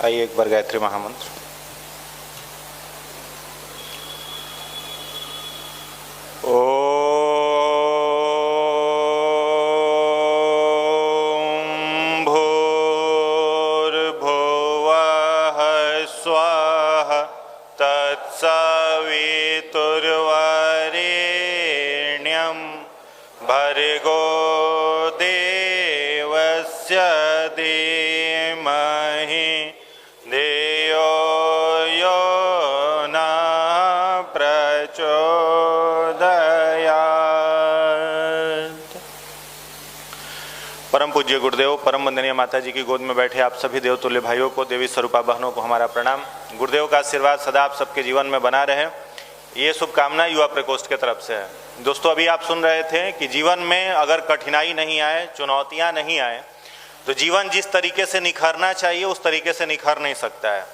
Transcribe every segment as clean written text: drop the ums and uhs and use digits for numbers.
आइए एक बार गायत्री महामंत्र। ओम भूर्भुवः स्वः तत्सवितुर्वरेण्यं भर्गो देवस्य धीमहि धियो यो न प्रचोदयात्। परम पूज्य गुरुदेव, परम वंदनीय माता जी की गोद में बैठे आप सभी देवतुल्य भाइयों को, देवी स्वरूपा बहनों को हमारा प्रणाम। गुरुदेव का आशीर्वाद सदा आप सबके जीवन में बना रहे, ये शुभकामना युवा प्रकोष्ठ की तरफ से है। दोस्तों, अभी आप सुन रहे थे कि जीवन में अगर कठिनाई नहीं आए, चुनौतियां नहीं आए, तो जीवन जिस तरीके से निखरना चाहिए उस तरीके से निखर नहीं सकता है।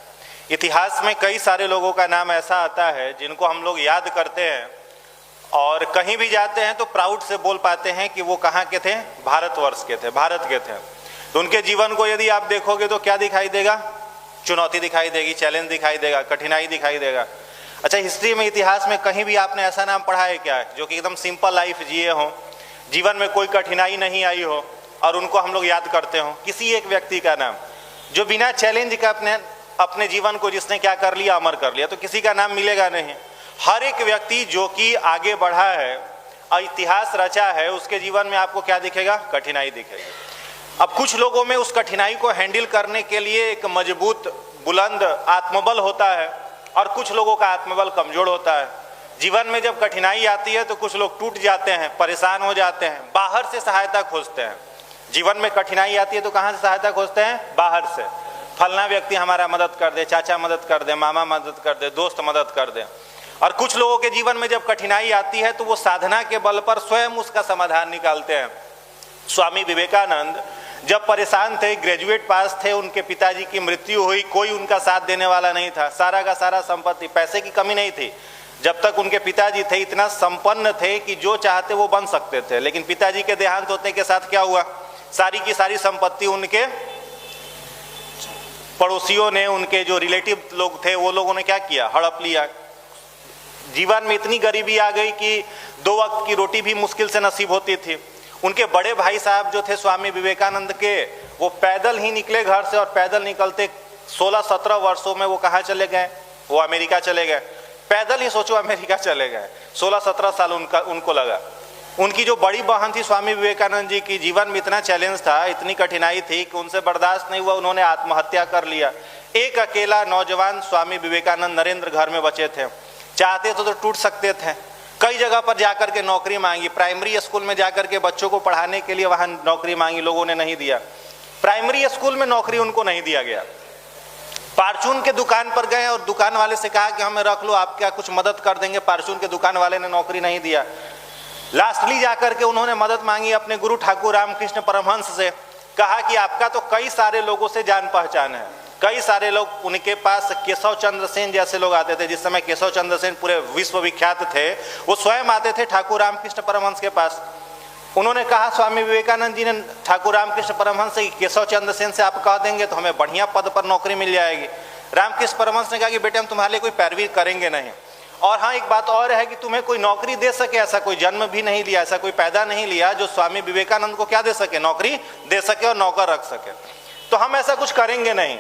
इतिहास में कई सारे लोगों का नाम ऐसा आता है जिनको हम लोग याद करते हैं और कहीं भी जाते हैं तो प्राउड से बोल पाते हैं कि वो कहाँ के थे, भारतवर्ष के थे, भारत के थे। तो उनके जीवन को यदि आप देखोगे तो क्या दिखाई देगा? चुनौती दिखाई देगी, चैलेंज दिखाई देगा, कठिनाई दिखाई देगा। अच्छा, हिस्ट्री में, इतिहास में कहीं भी आपने ऐसा नाम पढ़ा है क्या जो कि एकदम सिंपल लाइफ जिए हो, जीवन में कोई कठिनाई नहीं आई हो और उनको हम लोग याद करते हो? किसी एक व्यक्ति का नाम जो बिना चैलेंज का अपने जीवन को जिसने क्या कर लिया, अमर कर लिया, तो किसी का नाम मिलेगा नहीं। हर एक व्यक्ति जो कि आगे बढ़ा है और इतिहास रचा है, उसके जीवन में आपको क्या दिखेगा? कठिनाई दिखेगी। अब कुछ लोगों में उस कठिनाई को हैंडल करने के लिए एक मजबूत, बुलंद आत्मबल होता है और कुछ लोगों का आत्मबल कमजोर होता है। जीवन में जब कठिनाई आती है तो कुछ लोग टूट जाते हैं, परेशान हो जाते हैं, बाहर से सहायता खोजते हैं। जीवन में कठिनाई आती है तो कहाँ से सहायता खोजते हैं? बाहर से। फलना व्यक्ति हमारा मदद कर दे, चाचा मदद कर दे, मामा मदद कर दे, दोस्त मदद कर दे। और कुछ लोगों के जीवन में जब कठिनाई आती है तो वो साधना के बल पर स्वयं उसका समाधान निकालते हैं। स्वामी विवेकानंद जब परेशान थे, ग्रेजुएट पास थे, उनके पिताजी की मृत्यु हुई, कोई उनका साथ देने वाला नहीं था, सारा का सारा संपत्ति, पैसे की कमी नहीं थी। जब तक उनके पिताजी थे इतना संपन्न थे कि जो चाहते वो बन सकते थे, लेकिन पिताजी के देहांत होने के साथ क्या हुआ? सारी की सारी संपत्ति उनके पड़ोसियों ने, उनके जो रिलेटिव लोग थे वो लोगों ने क्या किया? हड़प लिया। जीवन में इतनी गरीबी आ गई कि 2 वक्त की रोटी भी मुश्किल से नसीब होती थी। उनके बड़े भाई साहब जो थे स्वामी विवेकानंद के, वो पैदल ही निकले घर से और पैदल निकलते 16-17 वर्षों में वो कहाँ चले गए? वो अमेरिका चले गए। पैदल ही सोचो, अमेरिका चले गए। 16-17 साल उनको लगा। उनकी जो बड़ी बहन थी स्वामी विवेकानंद जी की, जीवन में इतना चैलेंज था, इतनी कठिनाई थी कि उनसे बर्दाश्त नहीं हुआ, उन्होंने आत्महत्या कर लिया। एक अकेला नौजवान स्वामी विवेकानंद नरेंद्र घर में बचे थे। चाहते तो टूट सकते थे, कई जगह पर जाकर के नौकरी मांगी, प्राइमरी स्कूल में जाकर के बच्चों को पढ़ाने के लिए वहां नौकरी मांगी, लोगों ने नहीं दिया। प्राइमरी स्कूल में नौकरी उनको नहीं दिया गया। फार्चून के दुकान पर गए और दुकान वाले से कहा कि हमें रख लो, आप क्या कुछ मदद कर देंगे? फार्चून के दुकान वाले ने नौकरी नहीं दिया। लास्टली जाकर के उन्होंने मदद मांगी अपने गुरु ठाकुर रामकृष्ण परमहंस से, कहा कि आपका तो कई सारे लोगों से जान पहचान है, कई सारे लोग, उनके पास केशव चंद्र सेन जैसे लोग आते थे। जिस समय केशव चंद्र सेन पूरे विश्व विख्यात थे, वो स्वयं आते थे ठाकुर रामकृष्ण परमहंस के पास। उन्होंने कहा, स्वामी विवेकानंद जी ने ठाकुर रामकृष्ण परमहंस से, केशव चंद्र सेन से आप कह देंगे तो हमें बढ़िया पद पर नौकरी मिल जाएगी। रामकृष्ण परमहंस ने कहा कि बेटे हम तुम्हारे लिए कोई पैरवी करेंगे नहीं, और हाँ एक बात और है कि तुम्हें कोई नौकरी दे सके, ऐसा कोई जन्म भी नहीं लिया, ऐसा कोई पैदा नहीं लिया जो स्वामी विवेकानंद को क्या दे सके? नौकरी दे सके और नौकर रख सके। तो हम ऐसा कुछ करेंगे नहीं।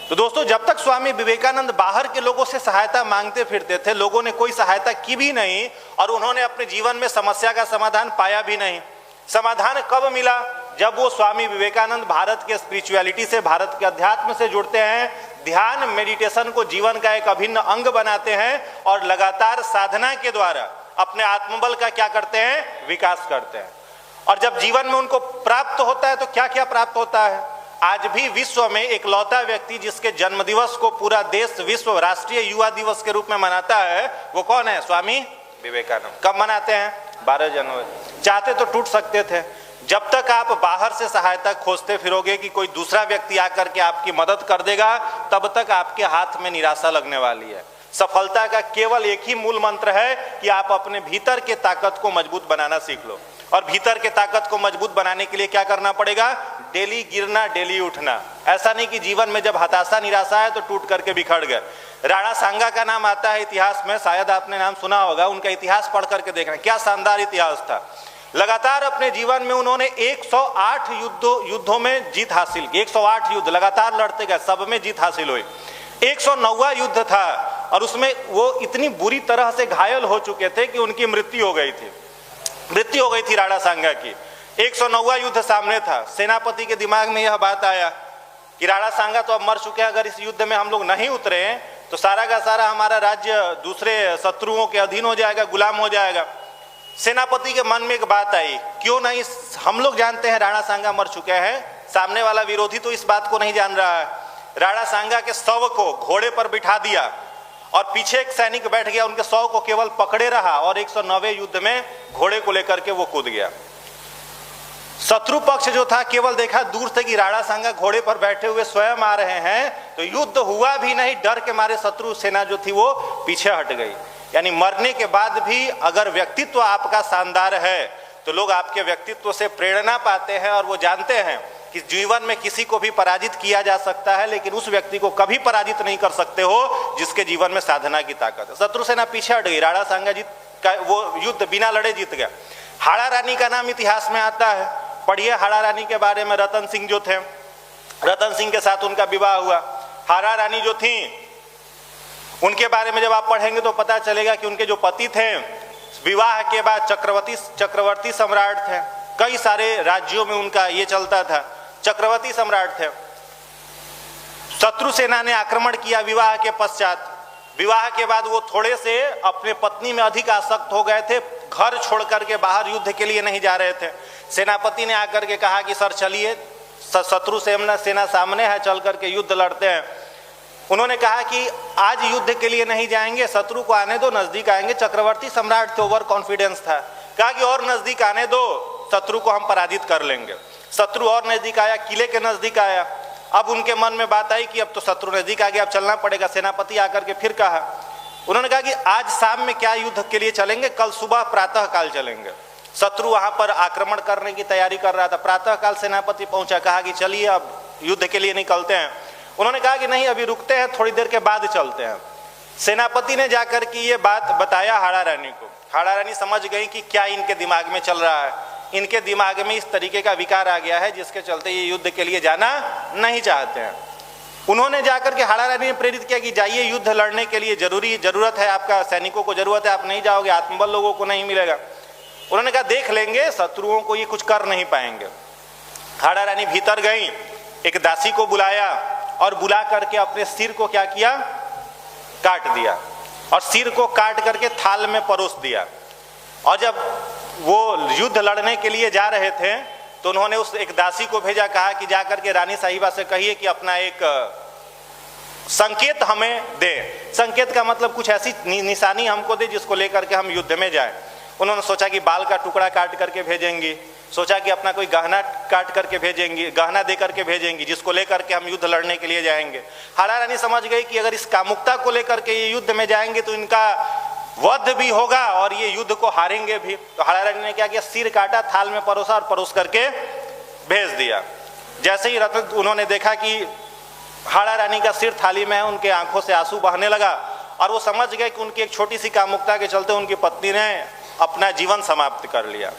तो दोस्तों, जब तक स्वामी विवेकानंद बाहर के लोगों से सहायता मांगते फिरते थे, लोगों ने कोई सहायता की भी नहीं और उन्होंने अपने जीवन में समस्या का समाधान पाया भी नहीं। समाधान कब मिला? जब वो स्वामी विवेकानंद भारत के स्पिरिचुअलिटी से, भारत के अध्यात्म से जुड़ते हैं, ध्यान मेडिटेशन को जीवन का एक अभिन्न अंग बनाते हैं और लगातार साधना के द्वारा अपने आत्मबल का क्या करते हैं? विकास करते हैं। और जब जीवन में उनको प्राप्त होता है तो क्या क्या प्राप्त होता है? आज भी विश्व में एकलौता व्यक्ति जिसके जन्मदिवस को पूरा देश विश्व राष्ट्रीय युवा दिवस के रूप में मनाता है, वो कौन है? स्वामी विवेकानंद। कब मनाते हैं? 12 जनवरी। चाहते तो टूट सकते थे। जब तक आप बाहर से सहायता खोजते फिरोगे कि कोई दूसरा व्यक्ति आकर के आपकी मदद कर देगा, तब तक आपके हाथ में निराशा लगने वाली है। सफलता का केवल एक ही मूल मंत्र है कि आप अपने भीतर के ताकत को मजबूत बनाना सीख लो। और भीतर के ताकत को मजबूत बनाने के लिए क्या करना पड़ेगा? डेली गिरना, डेली उठना। ऐसा नहीं कि जीवन में जब हताशा निराशा है तो टूट करके बिखर गए। राणा सांगा का नाम आता है इतिहास में, शायद आपने नाम सुना होगा। उनका इतिहास पढ़ करके देखना, क्या शानदार इतिहास था। लगातार अपने जीवन में उन्होंने 108 युद्धों में जीत हासिल की। 108 युद्ध लगातार लड़ते गए, सब में जीत हासिल हुई। 109वां युद्ध था और उसमें वो इतनी बुरी तरह से घायल हो चुके थे कि उनकी मृत्यु हो गई थी राणा सांगा की। 109वां युद्ध सामने था। सेनापति के दिमाग में यह बात आया कि राणा सांगा तो अब मर चुके हैं, अगर इस युद्ध में हम लोग नहीं उतरे तो सारा का सारा हमारा राज्य दूसरे शत्रुओं के अधीन हो जाएगा, गुलाम हो जाएगा। सेनापति के मन में एक बात आई, क्यों नहीं, हम लोग जानते हैं राणा सांगा मर चुके हैं, सामने वाला विरोधी तो इस बात को नहीं जान रहा है। राणा सांगा के शव को घोड़े पर बिठा दिया और पीछे एक सैनिक बैठ गया, उनके शव को केवल पकड़े रहा और 109वें युद्ध में घोड़े को लेकर के वो कूद गया। शत्रु पक्ष जो था केवल देखा दूर से कि राणा सांगा घोड़े पर बैठे हुए स्वयं आ रहे हैं, तो युद्ध हुआ भी नहीं, डर के मारे शत्रु सेना जो थी वो पीछे हट गई। यानी मरने के बाद भी अगर व्यक्तित्व आपका शानदार है तो लोग आपके व्यक्तित्व से प्रेरणा पाते हैं और वो जानते हैं कि जीवन में किसी को भी पराजित किया जा सकता है, लेकिन उस व्यक्ति को कभी पराजित नहीं कर सकते हो जिसके जीवन में साधना की ताकत है। शत्रु सेना पीछे हट गई, राणा सांगा वो युद्ध बिना लड़े जीत गया। हाड़ा रानी का नाम इतिहास में आता है, पढ़िए हाड़ा रानी के बारे में। रतन सिंह जो थे, रतन सिंह के साथ उनका विवाह हुआ। हाड़ा रानी जो थी उनके बारे में जब आप पढ़ेंगे तो पता चलेगा कि उनके जो पति थे विवाह के बाद चक्रवर्ती सम्राट थे। कई सारे राज्यों में उनका ये चलता था, चक्रवर्ती सम्राट थे। शत्रु सेना ने आक्रमण किया विवाह के पश्चात। विवाह के बाद वो थोड़े से अपने पत्नी में अधिक आसक्त हो गए थे, घर छोड़ करके बाहर युद्ध के लिए नहीं जा रहे थे। सेनापति ने आकर के कहा कि सर चलिए, शत्रु सेना सामने है, चल करके युद्ध लड़ते हैं। उन्होंने कहा कि आज युद्ध के लिए नहीं जाएंगे, शत्रु को आने दो, नजदीक आएंगे। चक्रवर्ती सम्राट थे, ओवर कॉन्फिडेंस था, कहा कि और नजदीक आने दो, शत्रु को हम पराजित कर लेंगे। शत्रु और नजदीक आया, किले के नजदीक आया। अब उनके मन में बात आई कि अब तो शत्रु नजदीक आ गया, अब चलना पड़ेगा। सेनापति आकर के फिर कहा, उन्होंने कहा कि आज शाम में क्या युद्ध के लिए चलेंगे, कल सुबह प्रातः काल चलेंगे। शत्रु वहां पर आक्रमण करने की तैयारी कर रहा था। प्रातः काल सेनापति पहुंचा, कहा कि चलिए अब युद्ध के लिए निकलते हैं। उन्होंने कहा कि नहीं, अभी रुकते हैं, थोड़ी देर के बाद चलते हैं। सेनापति ने जाकर के ये बात बताया हाड़ा रानी को। हाड़ा रानी समझ गई कि क्या इनके दिमाग में चल रहा है। इनके दिमाग में इस तरीके का विकार आ गया है जिसके चलते ये युद्ध के लिए जाना नहीं चाहते हैं। उन्होंने जाकर के हाड़ा रानी ने प्रेरित किया कि जाइए, युद्ध लड़ने के लिए जरूरत है, आपका सैनिकों को जरूरत है, आप नहीं जाओगे, आत्मबल लोगों को नहीं मिलेगा। उन्होंने कहा देख लेंगे, शत्रुओं को ये कुछ कर नहीं पाएंगे। हाड़ा रानी भीतर गई, एक दासी को बुलाया और बुला करके अपने सिर को क्या किया, काट दिया और सिर को काट करके थाल में परोस दिया। और जब वो युद्ध लड़ने के लिए जा रहे थे तो उन्होंने उस एक दासी को भेजा, कहा कि जाकर के रानी साहिबा से कहिए कि अपना एक संकेत हमें दे। संकेत का मतलब कुछ ऐसी निशानी हमको दे जिसको लेकर के हम युद्ध में जाएं। उन्होंने सोचा कि बाल का टुकड़ा काट करके भेजेंगी, सोचा कि अपना कोई गहना काट करके भेजेंगी, गहना दे करके भेजेंगी जिसको लेकर के हम युद्ध लड़ने के लिए जाएंगे। हाड़ा रानी समझ गई कि अगर इस कामुकता को लेकर के ये युद्ध में जाएंगे तो इनका वध भी होगा और ये युद्ध को हारेंगे भी। तो हाड़ा रानी ने क्या किया, सिर काटा, थाल में परोसा और परोस करके भेज दिया। जैसे ही रतन उन्होंने देखा कि हाड़ा रानी का सिर थाली में है, उनके आंखों से आंसू बहने लगा और वो समझ गए कि उनकी एक छोटी सी कामुकता के चलते उनकी पत्नी ने अपना जीवन समाप्त कर लिया।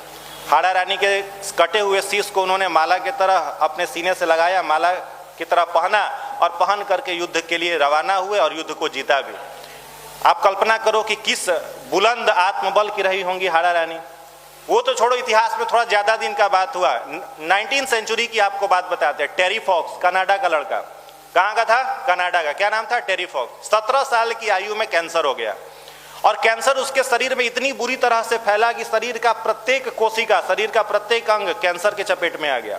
हाड़ा रानी के कटे हुए शीश को उन्होंने माला की तरह अपने सीने से लगाया, माला की तरह पहना और पहन करके युद्ध के लिए रवाना हुए और युद्ध को जीता भी। आप कल्पना करो कि किस बुलंद आत्मबल की रही होंगी हाड़ा रानी। वो तो छोड़ो, इतिहास में थोड़ा ज्यादा दिन का बात हुआ। 19वीं सेंचुरी की आपको बात बताते हैं। टेरी फॉक्स, कनाडा का लड़का, कहाँ का था, कनाडा का, क्या नाम था, टेरी फॉक्स। 17 साल की आयु में कैंसर हो गया और कैंसर उसके शरीर में इतनी बुरी तरह से फैला कि शरीर का प्रत्येक कोशिका, शरीर का प्रत्येक अंग कैंसर के चपेट में आ गया।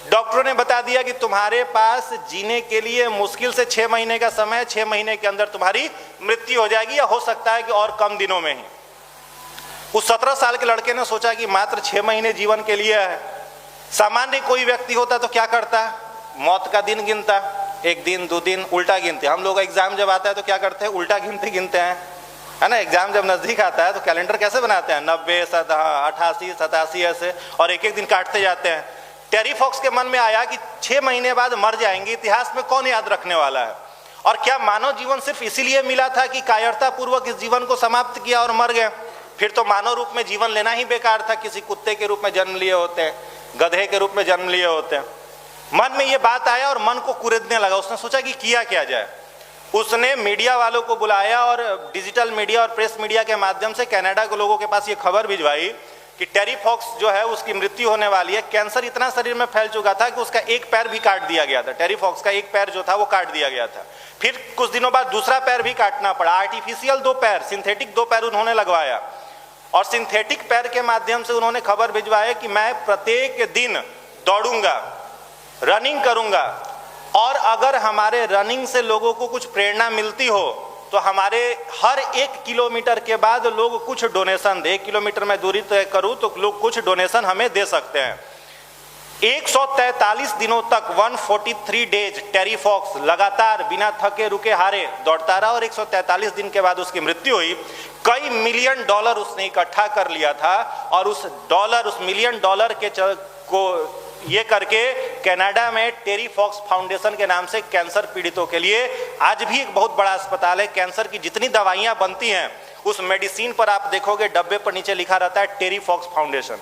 डॉक्टरों ने बता दिया कि तुम्हारे पास जीने के लिए मुश्किल से 6 महीने का समय है, 6 महीने के अंदर तुम्हारी मृत्यु हो जाएगी या हो सकता है कि और कम दिनों में ही। उस 17 साल के लड़के ने सोचा कि मात्र 6 महीने जीवन के लिए है। सामान्य कोई व्यक्ति होता तो क्या करता, मौत का दिन गिनता, 1 दिन 2 दिन उल्टा गिनते। हम लोग एग्जाम जब आता है तो क्या करते हैं, उल्टा गिनते हैं, है ना। एग्जाम जब नजदीक आता है तो कैलेंडर कैसे बनाते हैं, 90, 88, 87 ऐसे, और एक एक दिन काटते जाते हैं। टेरी फॉक्स के मन में आया कि 6 महीने बाद मर जाएंगे, इतिहास में कौन याद रखने वाला है। और क्या मानव जीवन सिर्फ इसीलिए मिला था कि कायरता पूर्वक इस जीवन को समाप्त किया और मर गए? फिर तो मानव रूप में जीवन लेना ही बेकार था, किसी कुत्ते के रूप में जन्म लिए होते हैं, गधे के रूप में जन्म लिए होते हैं। मन में ये बात आया और मन को कुरेदने लगा। उसने सोचा कि किया क्या जाए। उसने मीडिया वालों को बुलाया और डिजिटल मीडिया और प्रेस मीडिया के माध्यम से कनाडा के लोगों के पास ये खबर भिजवाई कि टेरी फॉक्स जो है उसकी मृत्यु होने वाली है। कैंसर इतना शरीर में फैल चुका था कि उसका एक पैर भी काट दिया गया था। टेरी फॉक्स का एक पैर जो था वो काट दिया गया था। फिर कुछ दिनों बाद दूसरा पैर भी काटना पड़ा। आर्टिफिशियल 2 पैर, सिंथेटिक 2 पैर उन्होंने लगवाया और सिंथेटिक पैर के माध्यम से उन्होंने खबर भिजवाया कि मैं प्रत्येक दिन दौड़ूंगा, रनिंग करूंगा और अगर हमारे रनिंग से लोगों को कुछ प्रेरणा मिलती हो तो हमारे हर 1 किलोमीटर के बाद लोग कुछ डोनेशन दे। 1 किलोमीटर में दूरी तय करूं तो लोग कुछ डोनेशन हमें दे सकते हैं। 143 दिनों तक 143 डेज टेरी फॉक्स लगातार बिना थके रुके हारे दौड़ता रहा और 143 दिन के बाद उसकी मृत्यु हुई। कई मिलियन डॉलर उसने इकट्ठा कर लिया था और उस मिलियन डॉलर के को ये करके कनाडा में टेरी फॉक्स फाउंडेशन के नाम से कैंसर पीड़ितों के लिए आज भी एक बहुत बड़ा अस्पताल है। कैंसर की जितनी दवाइयां बनती हैं उस मेडिसिन पर आप देखोगे डब्बे पर नीचे लिखा रहता है टेरी फॉक्स फाउंडेशन।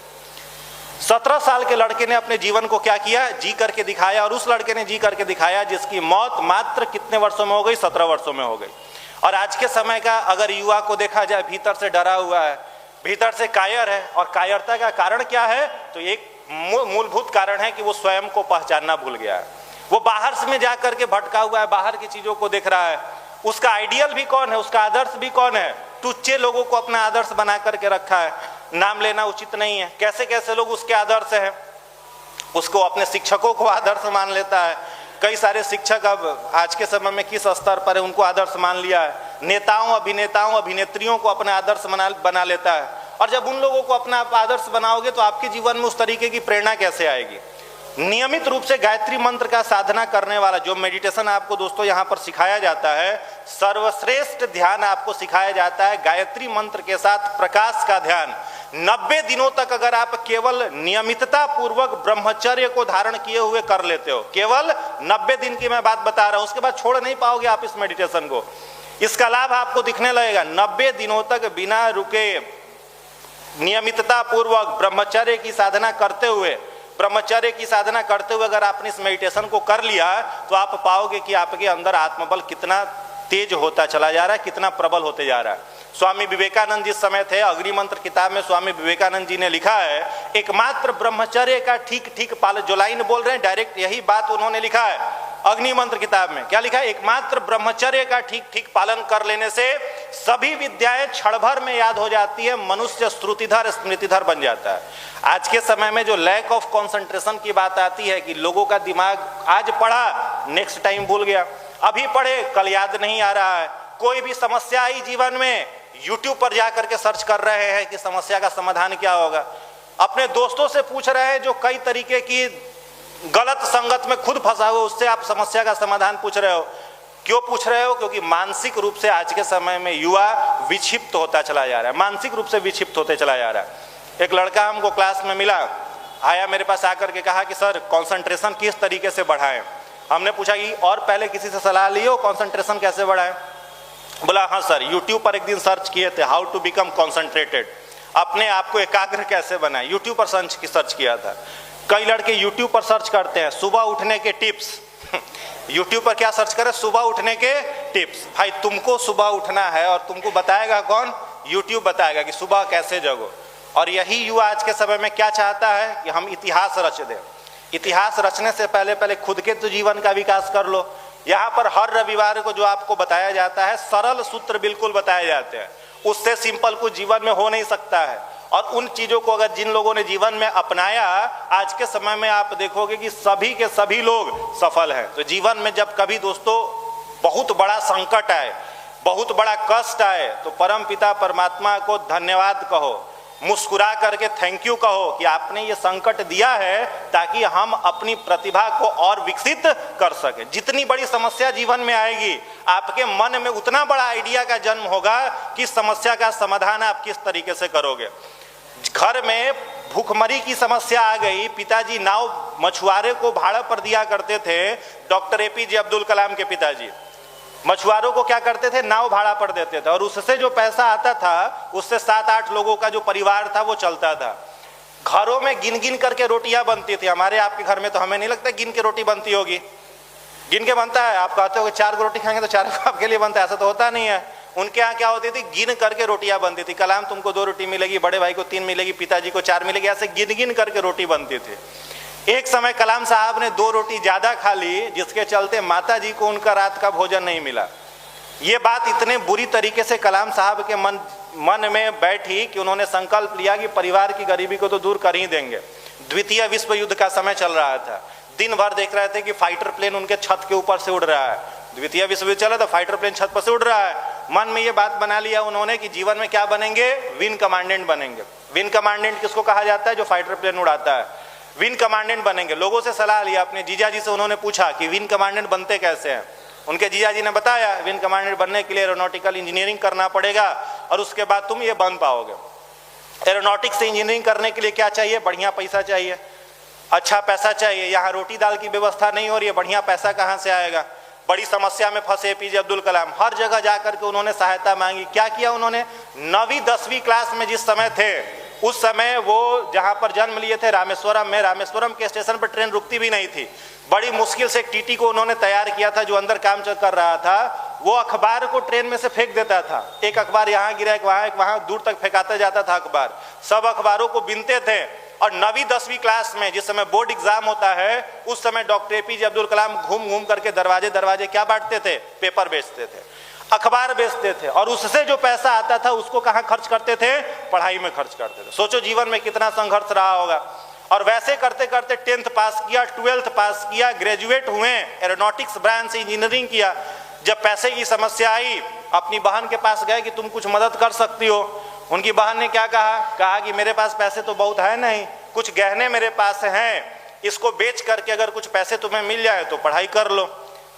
17 साल के लड़के ने अपने जीवन को क्या किया, जी करके दिखाया। और उस लड़के ने जी करके दिखाया जिसकी मौत मात्र कितने वर्षों में हो गई, 17 वर्षों में हो गई। और आज के समय का अगर युवा को देखा जाए, भीतर से डरा हुआ है, भीतर से कायर है। और कायरता का कारण क्या है? तो एक मूलभूत कारण है कि वो स्वयं को पहचानना भूल गया है। वो बाहर से में जा करके भटका हुआ है, बाहर की चीजों को देख रहा है। उसका आइडियल भी कौन है, उसका आदर्श भी कौन है? टुच्चे लोगों को अपना आदर्श बना करके रखा है। नाम लेना उचित नहीं है। कैसे कैसे लोग उसके आदर्श हैं। उसको अपने शिक्षकों को आदर्श मान लेता है। कई सारे शिक्षक अब आज के समय में किस स्तर पर है उनको आदर्श मान लिया है। नेताओं, अभिनेताओं, अभिनेत्रियों को अपना आदर्श बना लेता है। और जब उन लोगों को अपना आदर्श बनाओगे तो आपके जीवन में उस तरीके की प्रेरणा कैसे आएगी? नियमित रूप से गायत्री मंत्र का साधना करने वाला, जो मेडिटेशन आपको दोस्तों यहाँ पर सिखाया जाता है, सर्वश्रेष्ठ ध्यान आपको सिखाया जाता है गायत्री मंत्र के साथ प्रकाश का ध्यान। 90 दिनों तक अगर आप केवल नियमितता पूर्वक ब्रह्मचर्य को धारण किए हुए कर लेते हो, केवल 90 दिन की मैं बात बता रहा हूं, उसके बाद छोड़ नहीं पाओगे आप इस मेडिटेशन को। इसका लाभ आपको दिखने लगेगा। 90 दिनों तक बिना रुके नियमितता पूर्वक ब्रह्मचर्य की साधना करते हुए अगर आपने इस मेडिटेशन को कर लिया तो आप पाओगे कि आपके अंदर आत्मबल कितना तेज होता चला जा रहा है, कितना प्रबल होते जा रहा है। स्वामी विवेकानंद जिस समय थे, अग्निमंत्र किताब में स्वामी विवेकानंद जी ने लिखा है, एकमात्र ब्रह्मचर्य का ठीक पालन, जो लाइन बोल रहे हैं डायरेक्ट यही बात उन्होंने लिखा है अग्निमंत्र किताब में। क्या लिखा है? एकमात्र ब्रह्मचर्य का ठीक पालन कर लेने से सभी विद्याएं क्षण भर में याद हो जाती है, मनुष्य श्रुतिधर स्मृतिधर बन जाता है। आज के समय में जो लैक ऑफ कंसंट्रेशन की बात आती है कि लोगों का दिमाग आज पढ़ा नेक्स्ट टाइम भूल गया, अभी पढ़े कल याद नहीं आ रहा है। कोई भी समस्या आई जीवन में YouTube पर जाकर के सर्च कर रहे हैं कि समस्या का समाधान क्या होगा। अपने दोस्तों से पूछ रहे हैं जो कई तरीके की गलत संगत में खुद फंसा हुआ, उससे आप समस्या का समाधान पूछ रहे हो। क्यों पूछ रहे हो? क्योंकि मानसिक रूप से आज के समय में युवा विक्षिप्त होता चला जा रहा है, मानसिक रूप से विक्षिप्त होते चला जा रहा है। एक लड़का हमको क्लास में मिला, आया मेरे पास आकर के कहा कि सर कंसंट्रेशन किस तरीके से बढ़ाएं। हमने पूछा कि और पहले किसी से सलाह ली हो कंसंट्रेशन कैसे बढ़ाएं? बोला हाँ सर, यूट्यूब पर एक दिन सर्च किए थे हाउ टू बिकम कॉन्सेंट्रेटेड, अपने आप को एकाग्र कैसे बनाए, यूट्यूब पर सर्च किया था। कई लड़के यूट्यूब पर सर्च करते हैं सुबह उठने के टिप्स। यूट्यूब पर क्या सर्च करें? सुबह उठने के टिप्स। भाई तुमको सुबह उठना है और तुमको बताएगा कौन? यूट्यूब बताएगा कि सुबह कैसे जगो। और यही युवा आज के समय में क्या चाहता है कि हम इतिहास रच दें। इतिहास रचने से पहले खुद के तो जीवन का विकास कर लो। यहाँ पर हर रविवार को जो आपको बताया जाता है, सरल सूत्र बिल्कुल बताए जाते हैं, उससे सिंपल कुछ जीवन में हो नहीं सकता है। और उन चीजों को अगर जिन लोगों ने जीवन में अपनाया, आज के समय में आप देखोगे कि सभी के सभी लोग सफल हैं। तो जीवन में जब कभी दोस्तों बहुत बड़ा संकट आए, बहुत बड़ा कष्ट आए, तो परम पिता परमात्मा को धन्यवाद कहो, मुस्कुरा करके थैंक यू कहो कि आपने ये संकट दिया है ताकि हम अपनी प्रतिभा को और विकसित कर सके। जितनी बड़ी समस्या जीवन में आएगी, आपके मन में उतना बड़ा आइडिया का जन्म होगा कि समस्या का समाधान आप किस तरीके से करोगे। घर में भूखमरी की समस्या आ गई। पिताजी नाव मछुआरे को भाड़ा पर दिया करते थे, डॉक्टर एपीजे अब्दुल कलाम के पिताजी मछुआरों को क्या करते थे, नाव भाड़ा पर देते थे, और उससे जो पैसा आता था उससे 7-8 लोगों का जो परिवार था वो चलता था। घरों में गिन गिन करके रोटियां बनती थी। हमारे आपके घर में तो हमें नहीं लगता गिन के रोटी बनती होगी, गिन के बनता है। आप कहते हो कि 4 रोटी खाएंगे तो 4 आपके लिए बनता है, ऐसा तो होता नहीं है। उनके यहाँ क्या होती थी, गिन करके रोटियां बनती थी। कलाम तुमको 2 रोटी मिलेगी, बड़े भाई को 3 मिलेगी, पिताजी को 4 मिलेगी, ऐसे गिन गिन करके रोटी बनती थी। एक समय कलाम साहब ने 2 रोटी ज्यादा खा ली, जिसके चलते माता जी को उनका रात का भोजन नहीं मिला। ये बात इतने बुरी तरीके से कलाम साहब के मन में बैठी कि उन्होंने संकल्प लिया कि परिवार की गरीबी को तो दूर कर ही देंगे। द्वितीय विश्व युद्ध का समय चल रहा था, दिन भर देख रहे थे कि फाइटर प्लेन उनके छत के ऊपर से उड़ रहा है। द्वितीय विश्व युद्ध चला तो फाइटर प्लेन छत पर से उड़ रहा है। मन में ये बात बना लिया उन्होंने कि जीवन में क्या बनेंगे, विंग कमांडेंट बनेंगे। विंग कमांडेंट किसको कहा जाता है, जो फाइटर प्लेन उड़ाता है, विंग कमांडेंट बनेंगे। लोगों से सलाह लिया, अपने जीजा जी से उन्होंने पूछा कि विंग कमांडेंट बनते कैसे हैं। उनके जीजा जी ने बताया विंग कमांडेंट बनने के लिए एरोनॉटिकल इंजीनियरिंग करना पड़ेगा और उसके बाद तुम ये बन पाओगे। एरोनॉटिक्स से इंजीनियरिंग करने के लिए क्या चाहिए, बढ़िया पैसा चाहिए, अच्छा पैसा चाहिए। यहाँ रोटी दाल की व्यवस्था नहीं हो रही है, बढ़िया पैसा कहाँ से आएगा। बड़ी समस्या में फंसे एपीजे अब्दुल कलाम। हर जगह जाकर के उन्होंने सहायता मांगी। क्या किया उन्होंने, 9वीं 10वीं क्लास में जिस समय थे, उस समय वो जहां पर जन्म लिए थे रामेश्वरम में, रामेश्वरम के स्टेशन पर ट्रेन रुकती भी नहीं थी। बड़ी मुश्किल से एक टीटी को उन्होंने तैयार किया था जो अंदर काम कर रहा था। वो अखबार को ट्रेन में से फेंक देता था, एक अखबार यहाँ गिरा, एक वहां दूर तक फेंकाता जाता था अखबार। सब अखबारों को बीनते थे। और 9वीं 10वीं क्लास में जिस समय बोर्ड एग्जाम होता है, उस समय डॉक्टर एपीजे अब्दुल कलाम घूम घूम करके दरवाजे दरवाजे क्या बांटते थे, पेपर बेचते थे, अखबार बेचते थे। और उससे जो पैसा आता था उसको कहाँ खर्च करते थे, पढ़ाई में खर्च करते थे। सोचो जीवन में कितना संघर्ष रहा होगा। और वैसे करते करते 10th पास किया, 12th पास किया, ग्रेजुएट हुए, एरोनॉटिक्स ब्रांच से इंजीनियरिंग किया। जब पैसे की समस्या आई, अपनी बहन के पास गए कि तुम कुछ मदद कर सकती हो। उनकी बहन ने क्या कहा कि मेरे पास पैसे तो बहुत है नहीं, कुछ गहने मेरे पास हैं, इसको बेच करके अगर कुछ पैसे तुम्हें मिल जाए तो पढ़ाई कर लो।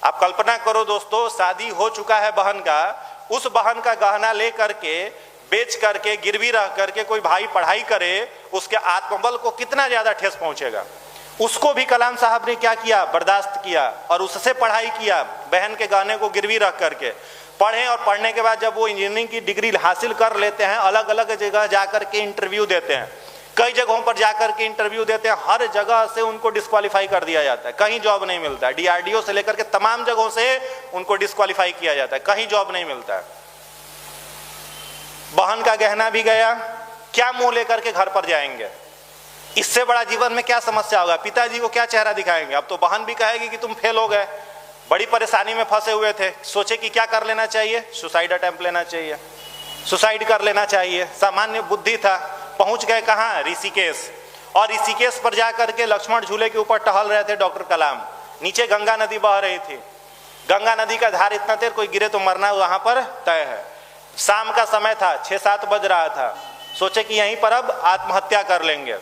आप कल्पना करो दोस्तों, शादी हो चुका है बहन का, उस बहन का गहना ले करके, बेच करके, गिरवी रख करके कोई भाई पढ़ाई करे, उसके आत्मबल को कितना ज्यादा ठेस पहुंचेगा। उसको भी कलाम साहब ने क्या किया, बर्दाश्त किया और उससे पढ़ाई किया, बहन के गहने को गिरवी रख करके पढ़े। और पढ़ने के बाद जब वो इंजीनियरिंग की डिग्री हासिल कर लेते हैं, अलग अलग जगह जाकर के इंटरव्यू देते हैं, कई जगहों पर जाकर के इंटरव्यू देते हैं, हर जगह से उनको डिस्क्वालीफाई कर दिया जाता है, कहीं जॉब नहीं मिलता है। डीआरडीओ से लेकर के तमाम जगहों से उनको डिस्क्वालीफाई किया जाता है, कहीं जॉब नहीं मिलता है। बहन का गहना भी गया, क्या मुंह लेकर के घर पर जाएंगे, इससे बड़ा जीवन में क्या समस्या होगा, पिताजी को क्या चेहरा दिखाएंगे। अब तो बहन भी कहेगी कि तुम फेल हो गए, बड़ी परेशानी में फंसे हुए थे, सोचे कि क्या कर लेना चाहिए, सुसाइड अटेम्प्ट लेना चाहिए, सुसाइड कर लेना चाहिए। सामान्य बुद्धि था। पहुंच गए कहाँ, ऋषिकेश। और ऋषिकेश पर जाकर के लक्ष्मण झूले के ऊपर टहल रहे थे डॉक्टर कलाम। नीचे गंगा नदी बह रही थी, गंगा नदी का धार इतना तेज, कोई गिरे तो मरना वहां पर तय है। शाम का समय था, 6-7 बज रहा था। सोचे कि यहीं पर अब आत्महत्या कर लेंगे।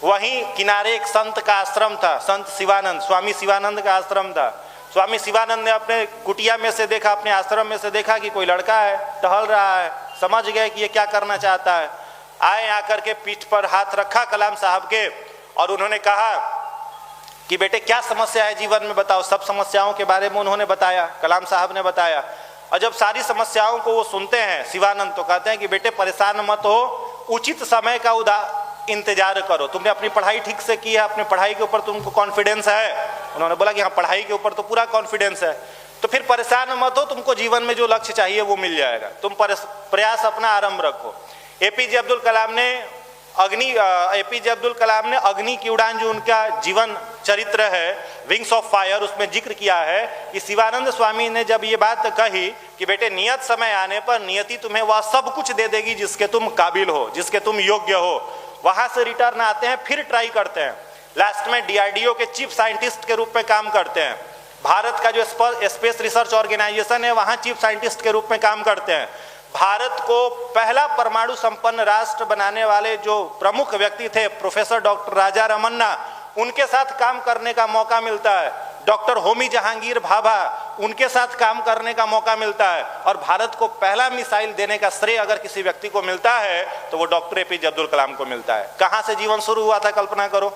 वहीं किनारे एक संत का आश्रम था, संत शिवानंद, स्वामी शिवानंद का आश्रम था। स्वामी शिवानंद ने अपने कुटिया में से देखा, अपने आश्रम में से देखा कि कोई लड़का है, टहल रहा है। समझ गए कि ये क्या करना चाहता है। आए, आकर के पीठ पर हाथ रखा कलाम साहब के और उन्होंने कहा कि बेटे क्या समस्या है जीवन में, बताओ। सब समस्याओं के बारे में उन्होंने बताया, कलाम साहब ने बताया। और जब सारी समस्याओं को वो सुनते हैं शिवानंद, तो कहते हैं कि बेटे परेशान मत हो, उचित समय का इंतजार करो। तुमने अपनी पढ़ाई ठीक से की है, अपनी पढ़ाई के ऊपर तुमको कॉन्फिडेंस है। उन्होंने बोला कि हाँ, पढ़ाई के ऊपर तो पूरा कॉन्फिडेंस है, तो फिर परेशान मत हो, तुमको जीवन में जो लक्ष्य चाहिए वो मिल जाएगा, तुम प्रयास अपना आरंभ रखो। एपीजे अब्दुल कलाम ने अग्नि की उड़ान, जो उनका जीवन चरित्र है विंग्स ऑफ फायर, उसमें जिक्र किया है कि शिवानंद स्वामी ने जब ये बात कही कि बेटे नियत समय आने पर नियति तुम्हें वह सब कुछ दे देगी जिसके तुम काबिल हो, जिसके तुम योग्य हो। वहां से रिटर्न आते हैं, फिर ट्राई करते हैं, लास्ट में डीआरडीओ के चीफ साइंटिस्ट के रूप में काम करते हैं। भारत का जो स्पेस रिसर्च ऑर्गेनाइजेशन है, वहां चीफ साइंटिस्ट के रूप में काम करते हैं। भारत को पहला परमाणु संपन्न राष्ट्र बनाने वाले जो प्रमुख व्यक्ति थे प्रोफेसर डॉक्टर राजा रमन्ना, उनके साथ काम करने का मौका मिलता है। डॉक्टर होमी जहांगीर भाभा, उनके साथ काम करने का मौका मिलता है। और भारत को पहला मिसाइल देने का श्रेय अगर किसी व्यक्ति को मिलता है तो वो डॉक्टर एपीजे अब्दुल कलाम को मिलता है। कहां से जीवन शुरू हुआ था, कल्पना करो,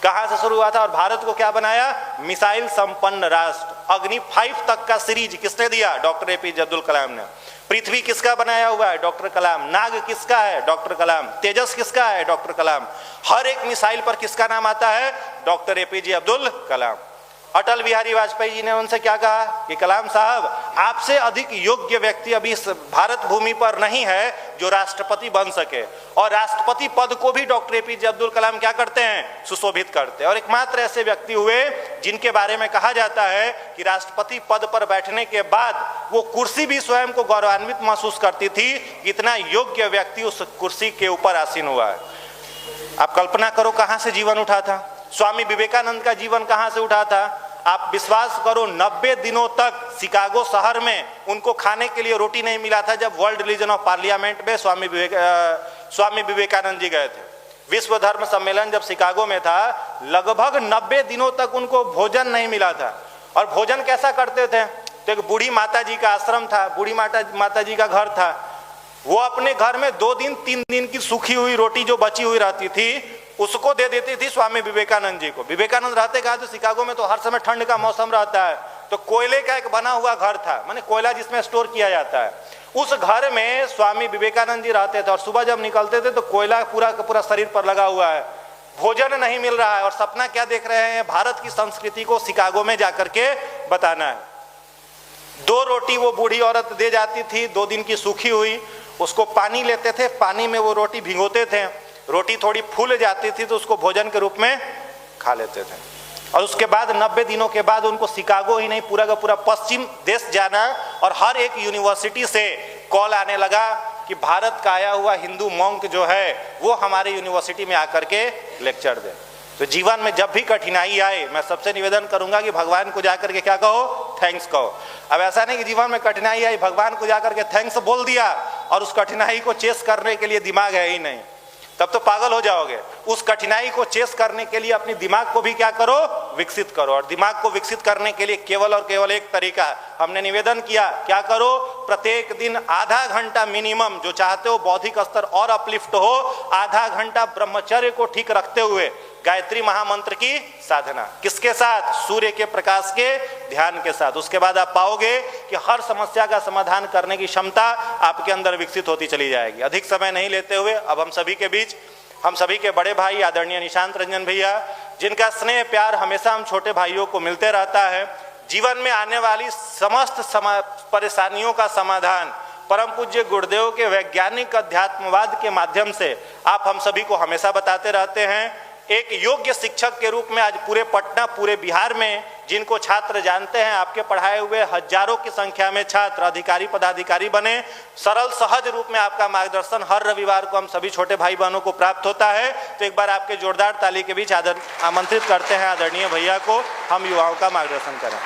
कहां से शुरू हुआ था। और भारत को क्या बनाया, मिसाइल संपन्न राष्ट्र। अग्नि 5 तक का सीरीज किसने दिया, डॉक्टर एपीजे अब्दुल कलाम ने। पृथ्वी किसका बनाया हुआ है, डॉक्टर कलाम। नाग किसका है, डॉक्टर कलाम। तेजस किसका है, डॉक्टर कलाम। हर एक मिसाइल पर किसका नाम आता है, डॉक्टर एपीजे अब्दुल कलाम। अटल बिहारी वाजपेयी जी ने उनसे क्या कहा कि कलाम साहब, आपसे अधिक योग्य व्यक्ति अभी इस भारत भूमि पर नहीं है जो राष्ट्रपति बन सके। और राष्ट्रपति पद को भी डॉक्टर एपीजे अब्दुल कलाम क्या करते हैं, सुशोभित करते हैं। और एकमात्र ऐसे व्यक्ति हुए जिनके बारे में कहा जाता है कि राष्ट्रपति पद पर बैठने के बाद वो कुर्सी भी स्वयं को गौरवान्वित महसूस करती थी, इतना योग्य व्यक्ति उस कुर्सी के ऊपर आसीन हुआ है। आप कल्पना करो कहां से जीवन उठा था। स्वामी विवेकानंद का जीवन कहां से उठा था। आप विश्वास करो 90 दिनों तक शिकागो शहर में उनको खाने के लिए रोटी नहीं मिला था जब वर्ल्ड रिलीजन ऑफ पार्लियामेंट में स्वामी विवेकानंद जी गए थे। विश्व धर्म सम्मेलन जब शिकागो में था, लगभग 90 दिनों तक उनको भोजन नहीं मिला था। और भोजन कैसा करते थे, तो एक बूढ़ी माता जी का आश्रम था, बूढ़ी माता जी का घर था। वो अपने घर में 2 दिन 3 दिन की सूखी हुई रोटी जो बची हुई रहती थी उसको दे देती थी स्वामी विवेकानंद जी को। विवेकानंद रहते कहा, तो शिकागो में तो हर समय ठंड का मौसम रहता है, तो कोयले का एक बना हुआ घर था, माने कोयला जिसमें स्टोर किया जाता है। उस घर में स्वामी विवेकानंद जी रहते थे और सुबह जब निकलते थे तो कोयला पूरा का पूरा शरीर पर लगा हुआ है, भोजन नहीं मिल रहा है। और सपना क्या देख रहे हैं, भारत की संस्कृति को शिकागो में जाकर के बताना है। 2 रोटी वो बूढ़ी औरत दे जाती थी, 2 दिन की सूखी हुई, उसको पानी लेते थे, पानी में वो रोटी भिगोते थे, रोटी थोड़ी फूल जाती थी तो उसको भोजन के रूप में खा लेते थे। और उसके बाद 90 दिनों के बाद उनको शिकागो ही नहीं पूरा का पूरा पश्चिम देश जाना और हर एक यूनिवर्सिटी से कॉल आने लगा कि भारत का आया हुआ हिंदू मॉन्क जो है वो हमारे यूनिवर्सिटी में आकर के लेक्चर दे। तो जीवन में जब भी कठिनाई आए, मैं सबसे निवेदन करूंगा कि भगवान को जाकर के क्या कहो, थैंक्स कहो। अब ऐसा नहीं कि जीवन में कठिनाई आई, भगवान को जाकर के थैंक्स बोल दिया और उस कठिनाई को चेस करने के लिए दिमाग है ही नहीं, तब तो पागल हो जाओगे। उस कठिनाई को चेस करने के लिए अपनी दिमाग को भी क्या करो, विकसित करो। और दिमाग को विकसित करने के लिए केवल और केवल एक तरीका है, हमने निवेदन किया, क्या करो, प्रत्येक दिन आधा घंटा मिनिमम, जो चाहते हो बौद्धिक स्तर और अपलिफ्ट हो, आधा घंटा ब्रह्मचर्य को ठीक रखते हुए गायत्री महामंत्र की साधना। किसके साथ, सूर्य के प्रकाश के ध्यान के साथ। उसके बाद आप पाओगे कि हर समस्या का समाधान करने की क्षमता आपके अंदर विकसित होती चली जाएगी। अधिक समय नहीं लेते हुए अब हम सभी के बीच, हम सभी के बड़े भाई आदरणीय निशांत रंजन भैया, जिनका स्नेह प्यार हमेशा हम छोटे भाइयों को मिलते रहता है, जीवन में आने वाली समस्त परेशानियों का समाधान परम पूज्य गुरुदेव के वैज्ञानिक अध्यात्मवाद के माध्यम से आप हम सभी को हमेशा बताते रहते हैं। एक योग्य शिक्षक के रूप में आज पूरे पटना, पूरे बिहार में जिनको छात्र जानते हैं, आपके पढ़ाए हुए हजारों की संख्या में छात्र अधिकारी पदाधिकारी बने। सरल सहज रूप में आपका मार्गदर्शन हर रविवार को हम सभी छोटे भाई बहनों को प्राप्त होता है। तो एक बार आपके जोरदार ताली के बीच आमंत्रित करते हैं आदरणीय भैया को, हम युवाओं का मार्गदर्शन करें।